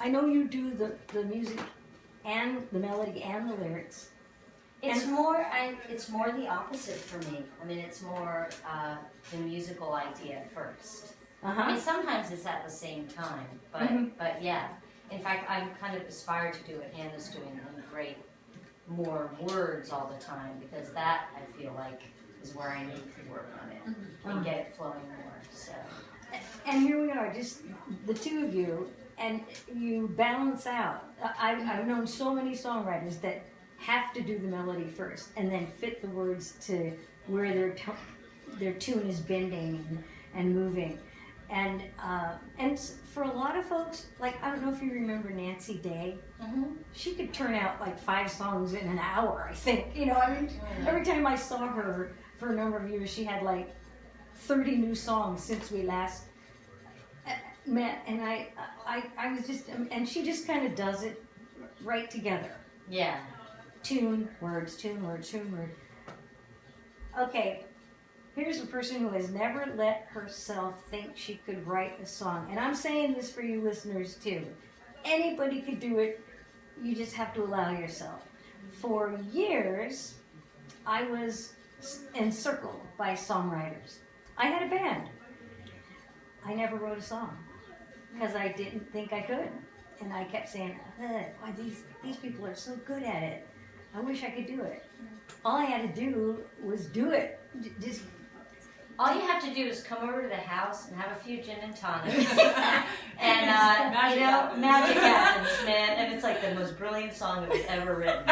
I know you do the music and the melody and the lyrics. It's more the opposite for me. I mean, it's more the musical idea first. I mean, sometimes it's at the same time, but yeah. In fact, I'm kind of aspired to do what Hannah's doing in great more words all the time, because that, I feel like, is where I need to work on it and get it flowing more. So. And here we are, just the two of you, and you balance out. I've known so many songwriters that have to do the melody first and then fit the words to where their tune is bending and moving. And for a lot of folks, like, I don't know if you remember Nancy Day. She could turn out like 5 songs in an hour, I think. You know, I mean, every time I saw her for a number of years, she had like 30 new songs since we last met. And I was just, and she just kind of does it right together. Yeah. Tune, words, tune, word, tune, word. Okay. Here's a person who has never let herself think she could write a song. And I'm saying this for you listeners too. Anybody could do it. You just have to allow yourself. For years, I was encircled by songwriters. I had a band. I never wrote a song because I didn't think I could. And I kept saying, why these people are so good at it. I wish I could do it. All I had to do was do it. Just all you have to do is come over to the house and have a few gin and tonics, and magic happens, man. And it's like the most brilliant song that was ever written.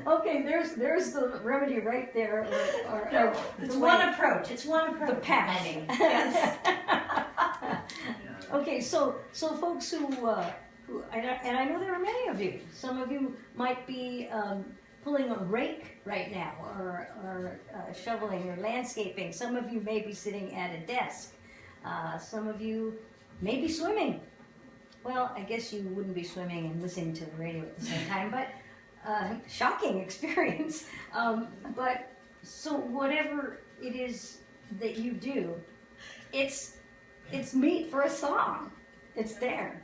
Okay, there's the remedy right there. It's one approach. It's one approach. The path. Yes. Okay, so folks who and I know there are many of you. Some of you might be pulling a rake right now, or shoveling, or landscaping. Some of you may be sitting at a desk. Some of you may be swimming. Well, I guess you wouldn't be swimming and listening to the radio at the same time, but shocking experience. But so whatever it is that you do, it's meat for a song. It's there.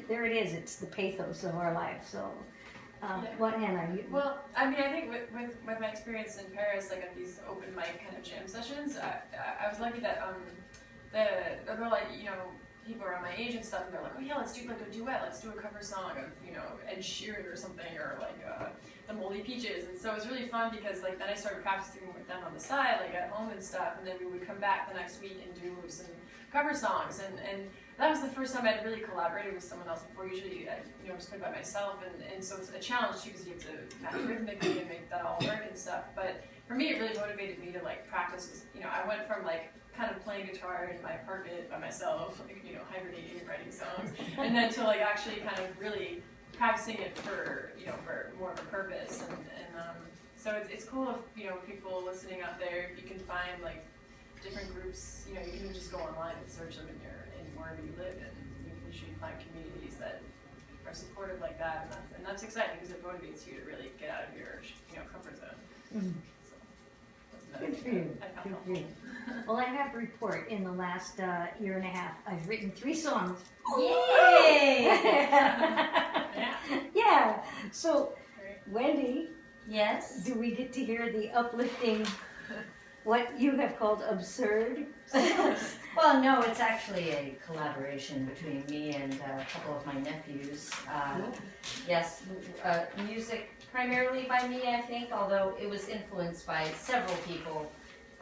There it is. It's the pathos of our life. So. What, Hannah? Well, I mean, I think with my experience in Paris, like at these open mic kind of jam sessions, I was lucky that they're like, you know, people around my age and stuff, and they're like, oh yeah, let's do like a duet, let's do a cover song of, you know, Ed Sheeran or something, or like the Moldy Peaches. And so it was really fun because like then I started practicing with them on the side, like at home and stuff, and then we would come back the next week and do some cover songs, and that was the first time I'd really collaborated with someone else before. Usually I just play by myself, and so it's a challenge too, because you have to match rhythmically and make that all work and stuff. But for me, it really motivated me to like practice. You know, I went from like kind of playing guitar in my apartment by myself, like, you know, hibernating and writing songs, and then to like actually kind of really practicing it for, you know, for more of a purpose. And so it's cool if, you know, people listening out there, if you can find like different groups, you know, you can just go online and search them in wherever you live, and you can usually find communities that are supportive like that, and that's exciting because it motivates you to really get out of your, you know, comfort zone. So that's Good for you. Good for you. Well, I have to report in the last year and a half, I've written 3 songs. Yay! Yeah. So, Wendy. Yes. Do we get to hear the uplifting, what you have called absurd songs? Well, no, it's actually a collaboration between me and a couple of my nephews. Yes, music primarily by me, I think, although it was influenced by several people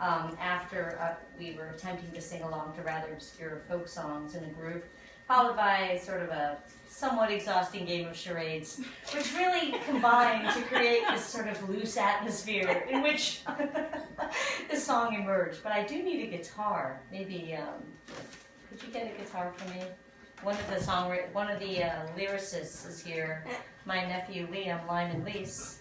after we were attempting to sing along to rather obscure folk songs in a group, followed by sort of a somewhat exhausting game of charades, which really combined to create this sort of loose atmosphere in which the song emerged. But I do need a guitar. Maybe, could you get a guitar for me? One of the lyricists is here, my nephew Liam Lyman Lease.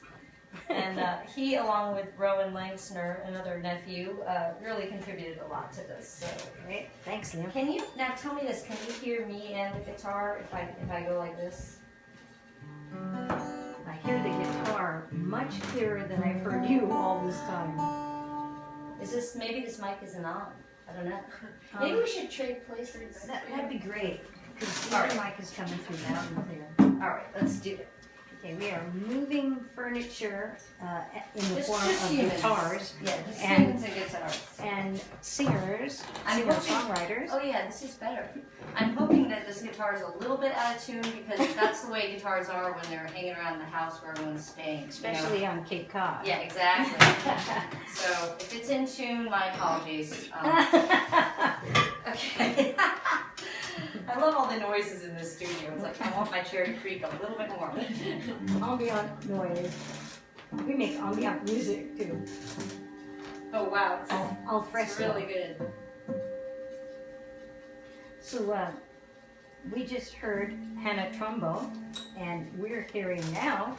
And he, along with Rowan Langsner, another nephew, really contributed a lot to this. So, great, thanks, Liam. Can you now tell me this? Can you hear me and the guitar if I go like this? I hear the guitar much clearer than I've heard you all this time. Is this maybe this mic isn't on? I don't know. Maybe we should trade places. That'd be great, because the All other right. mic is coming through loud and clear. All right, let's do it. Okay, we are moving furniture in the Just form of humans. guitars Yeah, just And- humans and guitars. and singers, I'm singer-songwriters. Oh yeah, this is better. I'm hoping that this guitar is a little bit out of tune because that's the way guitars are when they're hanging around the house where everyone's staying. Especially on Cape Cod. Yeah, exactly. So if it's in tune, my apologies. Okay. I love all the noises in this studio. It's like I want my chair to creak a little bit more. Ambient noise. We make ambient music too. Oh wow, Al it's fresco. really good. So we just heard Hannah Trumbo, and we're hearing now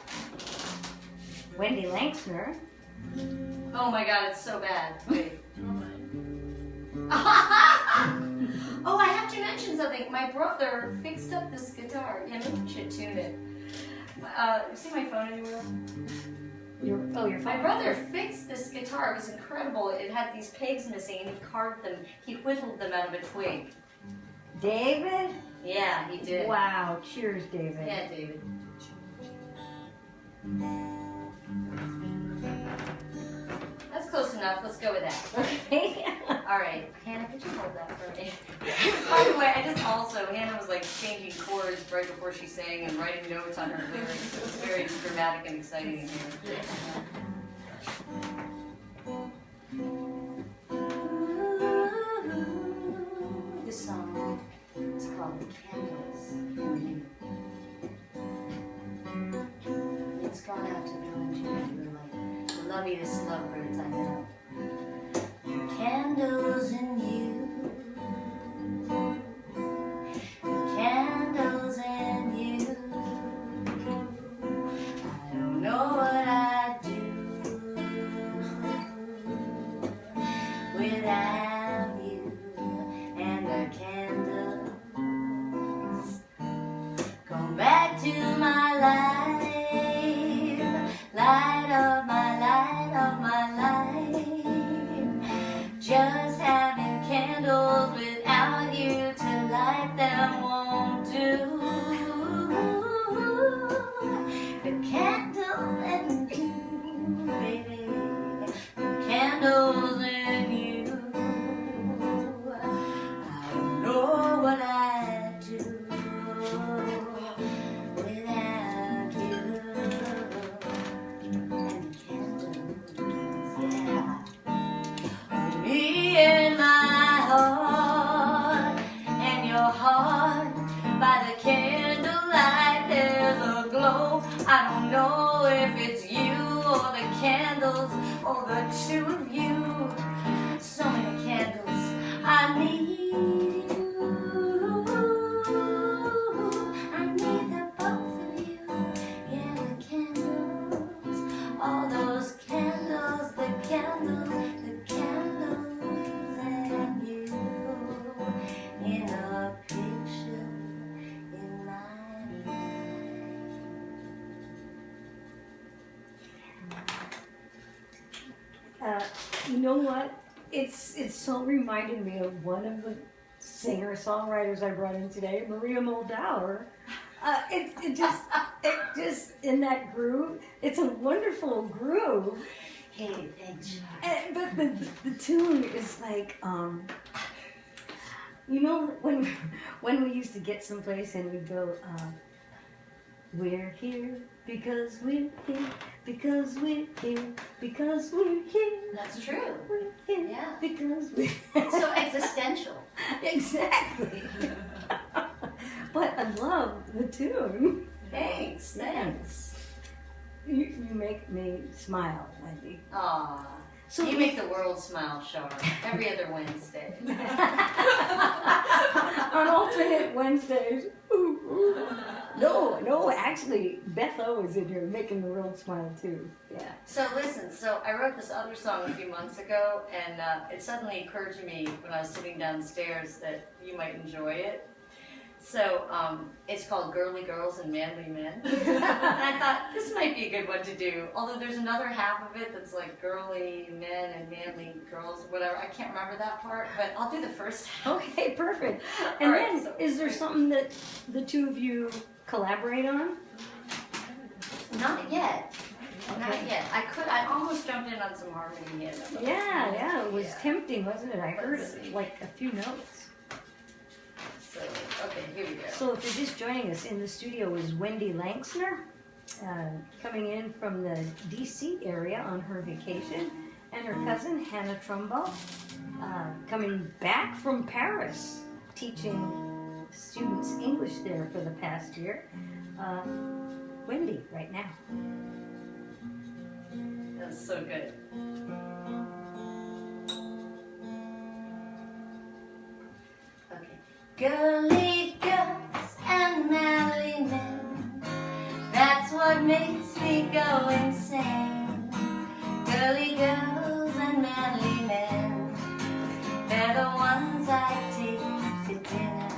Wendy Langsner. Oh my god, it's so bad. Wait. Oh, I have to mention something. My brother fixed up this guitar. Yeah, maybe we should tune it. You see my phone anywhere? Your My phone. brother fixed this guitar. It was incredible. It had these pegs missing, and he carved them. He whittled them out of a twig. David? Yeah, he did. Wow, cheers, David. Yeah, David. That's close enough. Let's go with that. Okay. All right, Hannah, could you hold that for me? By the way, Hannah was like changing chords right before she sang and writing notes on her lyrics. It was very dramatic and exciting in here. This song is called Candles. It's gone out to Bill and Judy, who are like the loveliest lovebirds I know. Candles in you, candles in you. I don't know what I'd do without you and the candles. Come back to my life, light of my life, just having candles without you to light them won't do. The candle and you, baby, the candles and you. I don't know what I'd do without you and candles, yeah. Me and my heart and your heart by the candlelight, there's a glow. I don't know if it's you or the candles or the two of you. So many candles, I need you. I need the both of you. Yeah, the candles, all those candles, the candles, the candles and you in a picture in my You know what? It's so reminded me of one of the singer-songwriters I brought in today, Maria Moldauer. It just in that groove. It's a wonderful groove. Hey, thanks. But the tune is like, you know, when we used to get someplace and we'd go, we're here because we're here, because we're here, because we're here. That's true. We're here Yeah. because we're It's so existential. Exactly. But I love the tune. Thanks, thanks. You make me smile, Wendy. Aw. So You make the world smile, Shar, every other Wednesday. on alternate Wednesdays. Ooh, ooh. No, actually, Beth O is in here making the world smile too. Yeah. So listen, I wrote this other song a few months ago, and it suddenly occurred to me when I was sitting downstairs that you might enjoy it. So it's called Girly Girls and Manly Men. And I thought this might be a good one to do. Although there's another half of it that's like girly men and manly girls, whatever. I can't remember that part, but I'll do the first half. Okay, perfect. And All right, then, so- is there something that the two of you collaborate on? Not yet. Not yet. I almost jumped in on some harmony here. Yeah, it was Yeah. tempting, wasn't it? I heard Let's see. like a few notes. So, okay, here we go. So if you're just joining us, in the studio is Wendy Langsner, coming in from the DC area on her vacation, and her cousin Hannah Trumbull, coming back from Paris, teaching students English there for the past year. Wendy, right now. That's so good. Okay. Girly girls and manly men, that's what makes me go insane. Girly girls and manly men, they're the ones I take to dinner.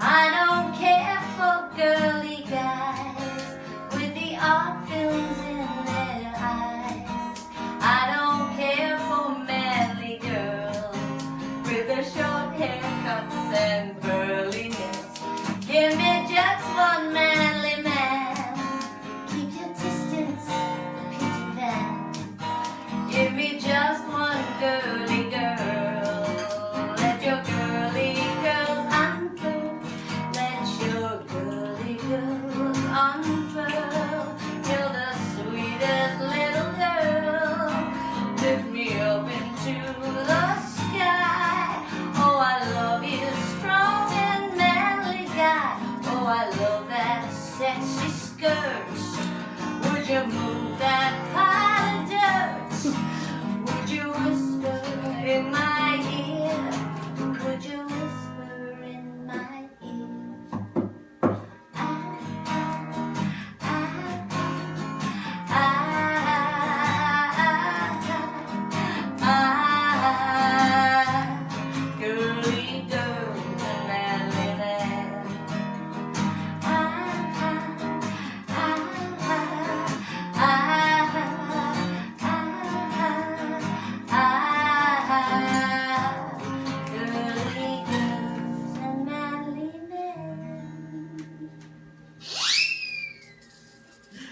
I don't care for girly guys with the art films in their eyes. I don't care for manly girls with their short haircuts and burliness. Give me just one man.